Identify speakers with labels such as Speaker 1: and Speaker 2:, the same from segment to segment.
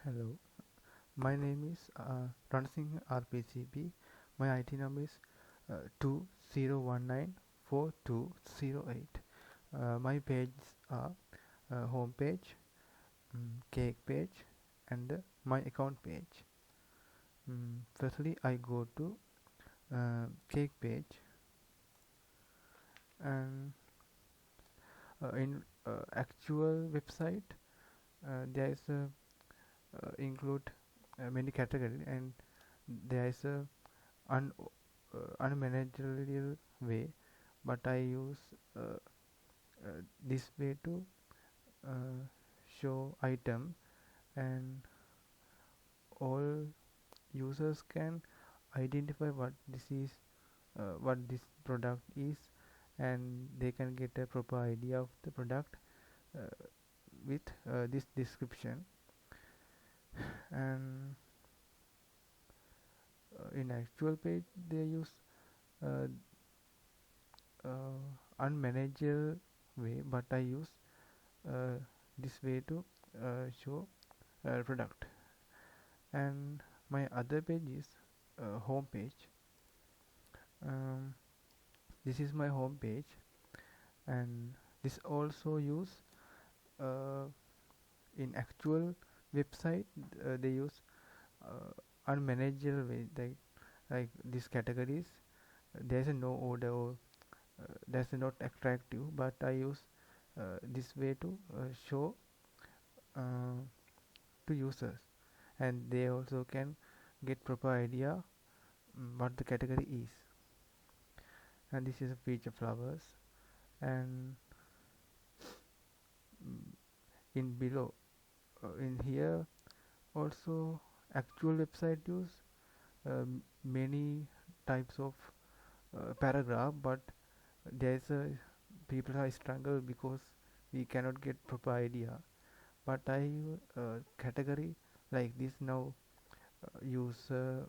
Speaker 1: Hello, my name is Ransingh RPCB. My IT number is 20194208. My pages are home page, cake page, and my account page. Firstly, I go to cake page, and in actual website there is a include many categories, and there is a un unmanagerial way, but I use uh, this way to uh, show item, and all users can identify what this product is, and they can get a proper idea of the product uh, with this description. And in actual page they use uh, unmanageable way, but I use uh, this way to show product. And my other page is home page. um, this is my home page, and this also use uh, in actual website they use unmanageable way, like these categories there's a no order, or that's not attractive, but I use this way to show uh, to users, and they also can get proper idea what the category is. And this is a feature flowers. And mm, in below in here also actual website use many types of paragraph, but there's a people are struggle because we cannot get proper idea. But I category like this now, user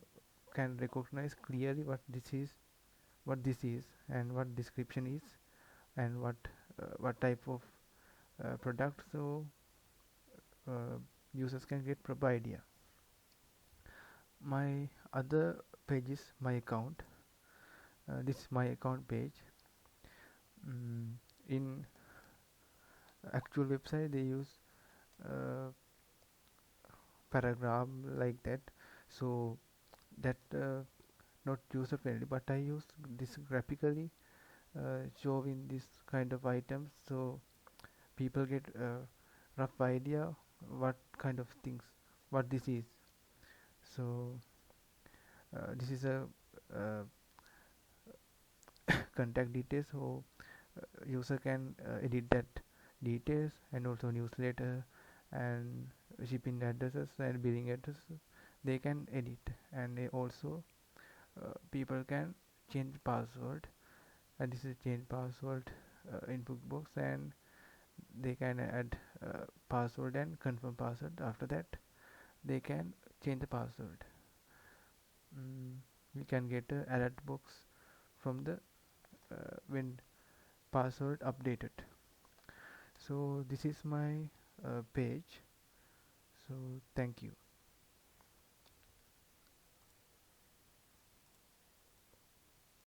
Speaker 1: can recognize clearly what this is, and what description is, and what type of product, so uh, users can get proper idea. My other page is my account. This is my account page. In actual website they use uh, paragraph like that, so that not user friendly, but I use this graphically showing this kind of items, so people get a rough idea what kind of things, what this is. So this is a uh, contact details, so user can edit that details, and also newsletter and shipping addresses and billing addresses they can edit. And they also people can change password, and this is change password input box, and they can add password and confirm password. After that they can change the password. We can get a alert box from the when password updated. So this is my page. So thank you.